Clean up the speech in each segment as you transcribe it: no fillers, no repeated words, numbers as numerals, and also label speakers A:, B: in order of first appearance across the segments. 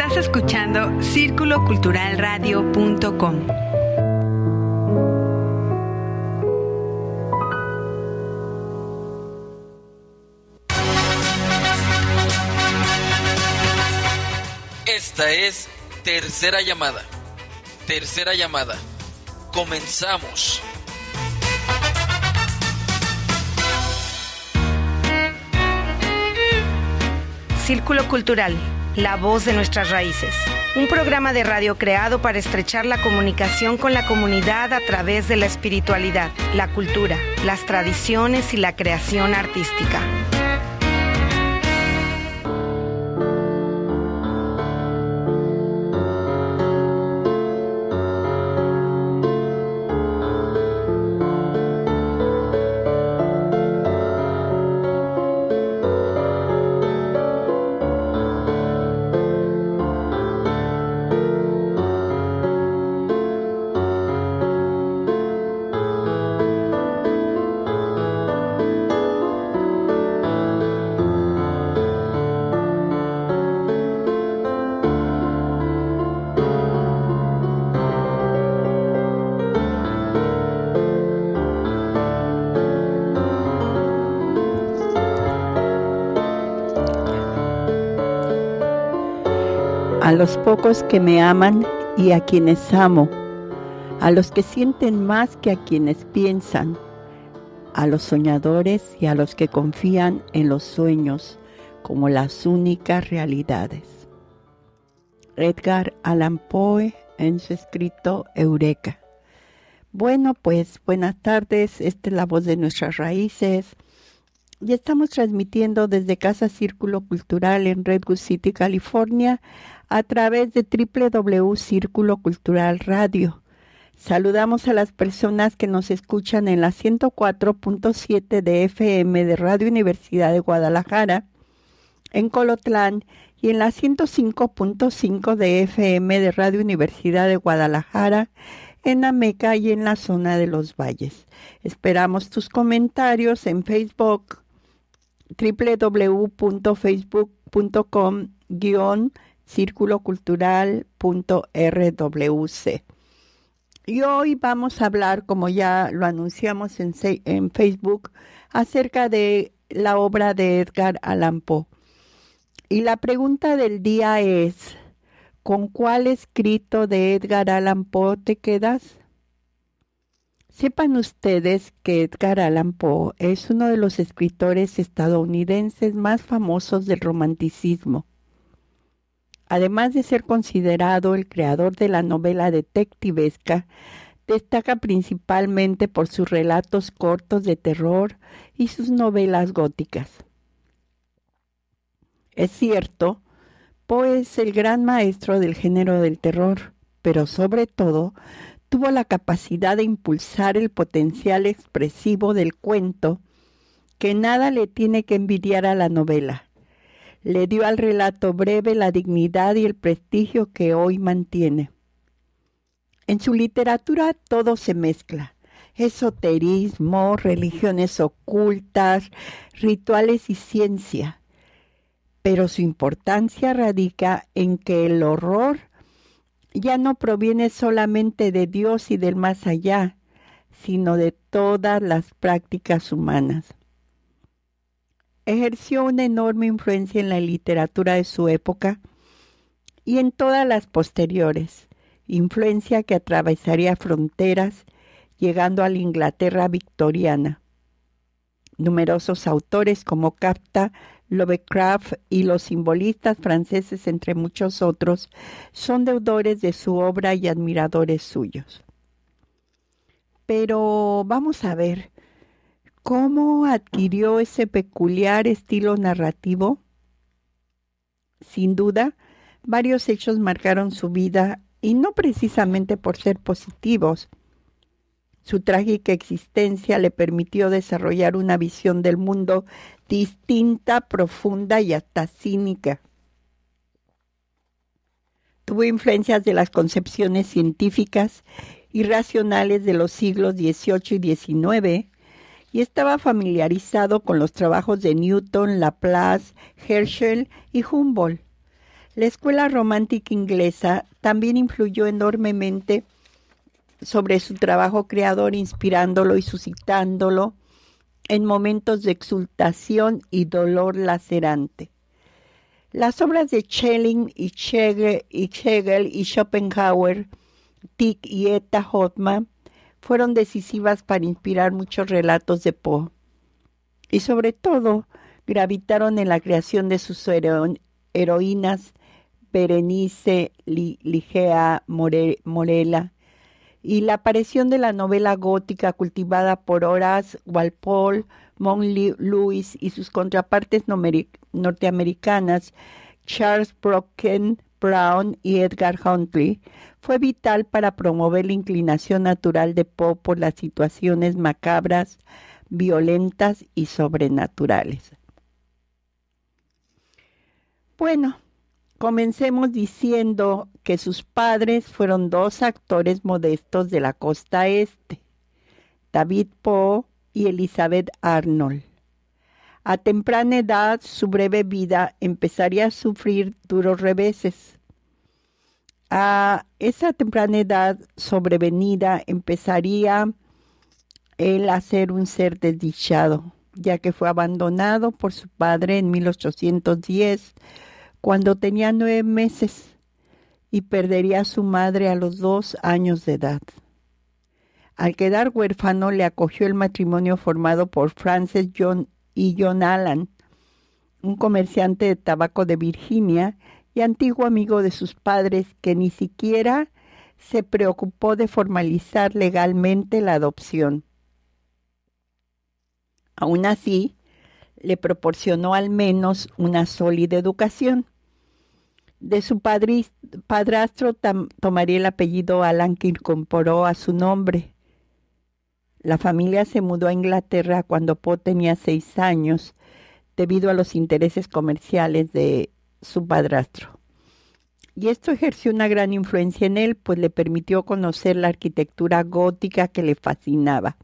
A: Estás escuchando círculoculturalradio.com.
B: Esta es Tercera Llamada. Tercera Llamada. Comenzamos.
C: Círculo Cultural, la voz de nuestras raíces. Un programa de radio creado para estrechar la comunicación con la comunidad a través de la espiritualidad, la cultura, las tradiciones y la creación artística.
D: A los pocos que me aman y a quienes amo, a los que sienten más que a quienes piensan, a los soñadores y a los que confían en los sueños como las únicas realidades. Edgar Allan Poe en su escrito Eureka. Bueno, pues buenas tardes, esta es la voz de nuestras raíces. Y estamos transmitiendo desde Casa Círculo Cultural en Redwood City, California, a través de www.Círculo Cultural Radio. Saludamos a las personas que nos escuchan en la 104.7 de FM de Radio Universidad de Guadalajara, en Colotlán, y en la 105.5 de FM de Radio Universidad de Guadalajara, en Ameca y en la zona de los valles. Esperamos tus comentarios en Facebook, www.facebook.com/círculocultural.rwc. Y hoy vamos a hablar, como ya lo anunciamos en Facebook, acerca de la obra de Edgar Allan Poe. Y la pregunta del día es, ¿con cuál escrito de Edgar Allan Poe te quedas? Sepan ustedes que Edgar Allan Poe es uno de los escritores estadounidenses más famosos del romanticismo. Además de ser considerado el creador de la novela detectivesca, destaca principalmente por sus relatos cortos de terror y sus novelas góticas. Es cierto, Poe es el gran maestro del género del terror, pero sobre todo tuvo la capacidad de impulsar el potencial expresivo del cuento, que nada le tiene que envidiar a la novela. Le dio al relato breve la dignidad y el prestigio que hoy mantiene. En su literatura todo se mezcla: esoterismo, religiones ocultas, rituales y ciencia. Pero su importancia radica en que el horror ya no proviene solamente de Dios y del más allá, sino de todas las prácticas humanas. Ejerció una enorme influencia en la literatura de su época y en todas las posteriores, influencia que atravesaría fronteras, llegando a la Inglaterra victoriana. Numerosos autores como Kafka, Lovecraft y los simbolistas franceses, entre muchos otros, son deudores de su obra y admiradores suyos. Pero vamos a ver, ¿cómo adquirió ese peculiar estilo narrativo? Sin duda, varios hechos marcaron su vida, y no precisamente por ser positivos. Su trágica existencia le permitió desarrollar una visión del mundo distinta, profunda y hasta cínica. Tuvo influencias de las concepciones científicas y racionales de los siglos XVIII y XIX, y estaba familiarizado con los trabajos de Newton, Laplace, Herschel y Humboldt. La escuela romántica inglesa también influyó enormemente sobre su trabajo creador, inspirándolo y suscitándolo en momentos de exultación y dolor lacerante. Las obras de Schelling y Schlegel y Schopenhauer, Tieck y Etta Hoffmann fueron decisivas para inspirar muchos relatos de Poe. Y sobre todo, gravitaron en la creación de sus heroínas Berenice, Ligea, Morella, y la aparición de la novela gótica cultivada por Horace Walpole, Monk Lewis y sus contrapartes norteamericanas, Charles Brockden Brown y Edgar Huntley, fue vital para promover la inclinación natural de Poe por las situaciones macabras, violentas y sobrenaturales. Bueno, comencemos diciendo que sus padres fueron dos actores modestos de la costa este, David Poe y Elizabeth Arnold. A temprana edad, su breve vida empezaría a sufrir duros reveses. A esa temprana edad sobrevenida empezaría él a ser un ser desdichado, ya que fue abandonado por su padre en 1810, cuando tenía 9 meses, y perdería a su madre a los 2 años de edad. Al quedar huérfano, le acogió el matrimonio formado por Frances y John Allan, un comerciante de tabaco de Virginia y antiguo amigo de sus padres, que ni siquiera se preocupó de formalizar legalmente la adopción. Aún así, le proporcionó al menos una sólida educación. De su padrastro tomaría el apellido Allan, que incorporó a su nombre. La familia se mudó a Inglaterra cuando Poe tenía 6 años, debido a los intereses comerciales de su padrastro. Y esto ejerció una gran influencia en él, pues le permitió conocer la arquitectura gótica que le fascinaba.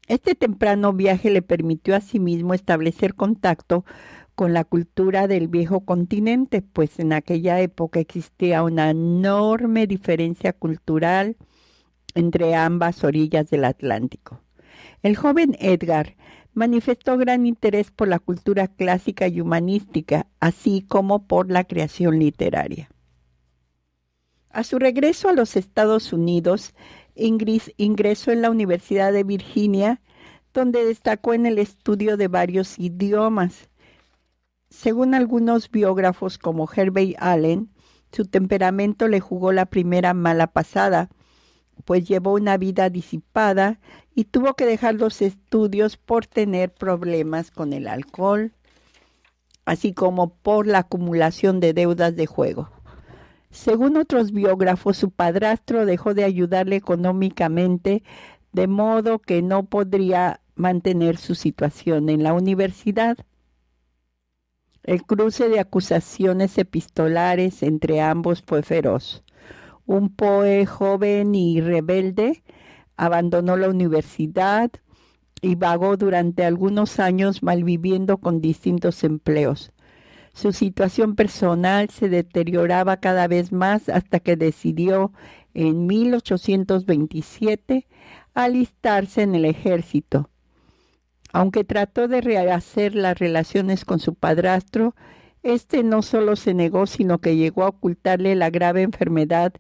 D: Este temprano viaje le permitió asimismo establecer contacto con la cultura del viejo continente, pues en aquella época existía una enorme diferencia cultural entre ambas orillas del Atlántico. El joven Edgar manifestó gran interés por la cultura clásica y humanística, así como por la creación literaria. A su regreso a los Estados Unidos, ingresó en la Universidad de Virginia, donde destacó en el estudio de varios idiomas. Según algunos biógrafos como Herbert Allen, su temperamento le jugó la primera mala pasada, pues llevó una vida disipada y tuvo que dejar los estudios por tener problemas con el alcohol, así como por la acumulación de deudas de juego. Según otros biógrafos, su padrastro dejó de ayudarle económicamente, de modo que no podría mantener su situación en la universidad. El cruce de acusaciones epistolares entre ambos fue feroz. Un Poe joven y rebelde abandonó la universidad y vagó durante algunos años malviviendo con distintos empleos. Su situación personal se deterioraba cada vez más hasta que decidió en 1827 alistarse en el ejército. Aunque trató de rehacer las relaciones con su padrastro, este no solo se negó, sino que llegó a ocultarle la grave enfermedad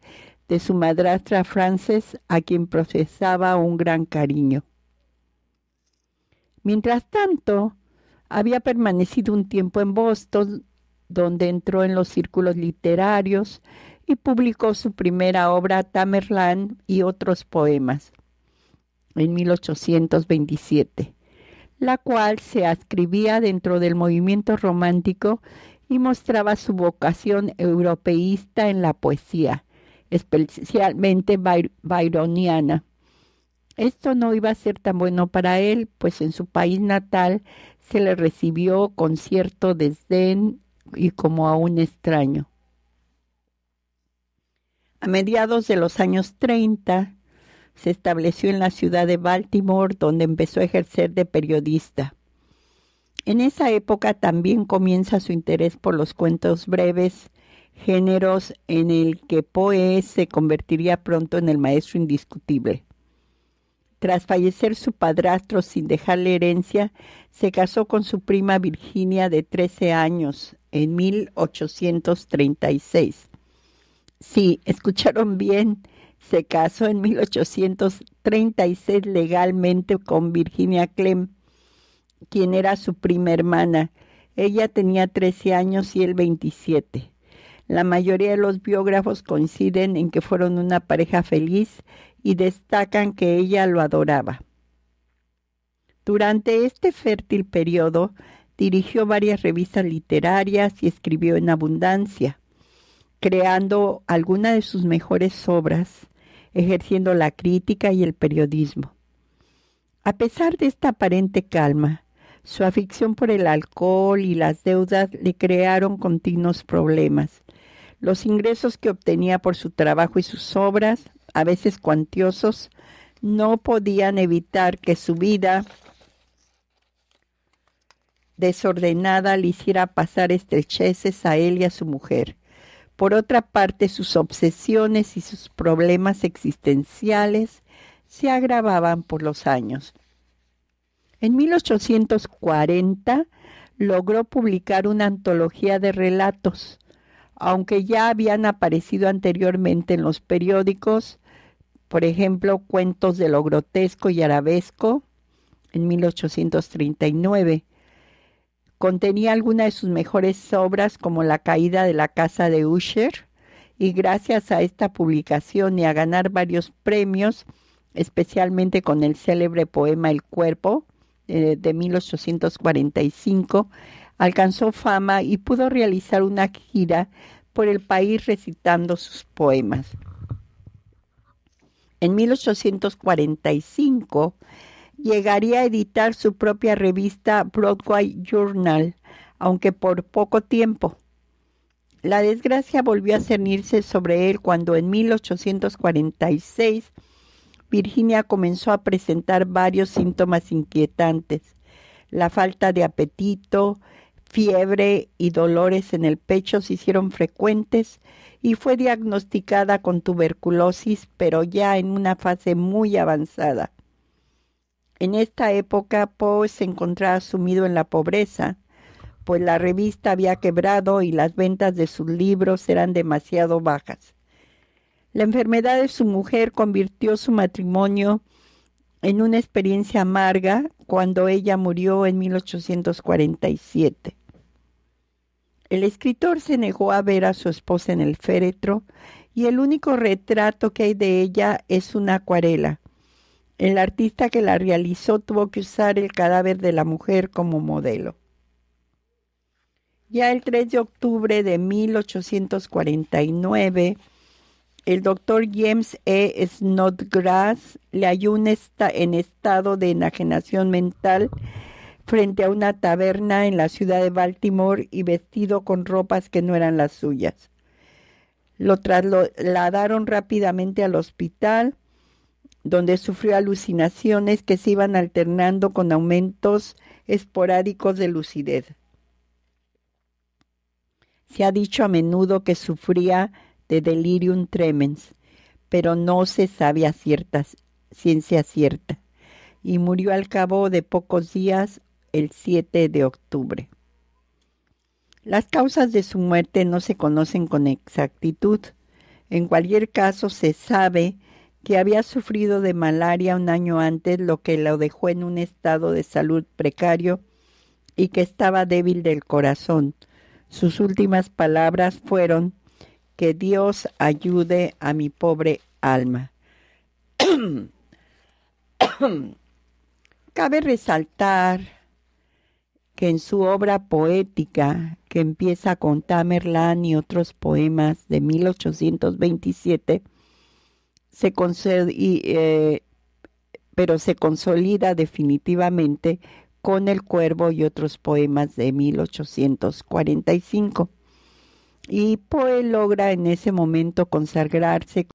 D: de su madrastra Frances, a quien profesaba un gran cariño. Mientras tanto, había permanecido un tiempo en Boston, donde entró en los círculos literarios y publicó su primera obra, Tamerlane y otros poemas, en 1827, la cual se adscribía dentro del movimiento romántico y mostraba su vocación europeísta en la poesía, especialmente byroniana. Esto no iba a ser tan bueno para él, pues en su país natal se le recibió con cierto desdén y como a un extraño. A mediados de los años 30, se estableció en la ciudad de Baltimore, donde empezó a ejercer de periodista. En esa época también comienza su interés por los cuentos breves, géneros en el que Poe se convertiría pronto en el maestro indiscutible. Tras fallecer su padrastro sin dejarle herencia, se casó con su prima Virginia de 13 años en 1836. Sí, escucharon bien, se casó en 1836 legalmente con Virginia Clemm, quien era su prima hermana. Ella tenía 13 años y él 27. La mayoría de los biógrafos coinciden en que fueron una pareja feliz y destacan que ella lo adoraba. Durante este fértil periodo, dirigió varias revistas literarias y escribió en abundancia, creando algunas de sus mejores obras, ejerciendo la crítica y el periodismo. A pesar de esta aparente calma, su afición por el alcohol y las deudas le crearon continuos problemas. Los ingresos que obtenía por su trabajo y sus obras, a veces cuantiosos, no podían evitar que su vida desordenada le hiciera pasar estrecheces a él y a su mujer. Por otra parte, sus obsesiones y sus problemas existenciales se agravaban por los años. En 1840 logró publicar una antología de relatos, aunque ya habían aparecido anteriormente en los periódicos, por ejemplo, Cuentos de lo grotesco y arabesco, en 1839. Contenía algunas de sus mejores obras, como La caída de la casa de Usher, y gracias a esta publicación y a ganar varios premios, especialmente con el célebre poema El cuerpo, de 1845, alcanzó fama y pudo realizar una gira por el país recitando sus poemas. En 1845 llegaría a editar su propia revista Broadway Journal, aunque por poco tiempo. La desgracia volvió a cernirse sobre él cuando en 1846 Virginia comenzó a presentar varios síntomas inquietantes. La falta de apetito, fiebre y dolores en el pecho se hicieron frecuentes y fue diagnosticada con tuberculosis, pero ya en una fase muy avanzada. En esta época, Poe se encontraba sumido en la pobreza, pues la revista había quebrado y las ventas de sus libros eran demasiado bajas. La enfermedad de su mujer convirtió su matrimonio en una experiencia amarga cuando ella murió en 1847. El escritor se negó a ver a su esposa en el féretro y el único retrato que hay de ella es una acuarela. El artista que la realizó tuvo que usar el cadáver de la mujer como modelo. Ya el 3 de octubre de 1849, el doctor James E. Snodgrass le halló en estado de enajenación mental frente a una taberna en la ciudad de Baltimore y vestido con ropas que no eran las suyas. Lo trasladaron rápidamente al hospital, donde sufrió alucinaciones que se iban alternando con aumentos esporádicos de lucidez. Se ha dicho a menudo que sufría de delirium tremens, pero no se sabe a ciencia cierta, y murió al cabo de pocos días, el 7 de octubre. Las causas de su muerte no se conocen con exactitud. En cualquier caso, se sabe que había sufrido de malaria un año antes, lo que lo dejó en un estado de salud precario y que estaba débil del corazón. Sus últimas palabras fueron: que Dios ayude a mi pobre alma. Cabe resaltar que en su obra poética, que empieza con Tamerlán y otros poemas de 1827, pero se consolida definitivamente con El Cuervo y otros poemas de 1845. Y Poe logra en ese momento consagrarse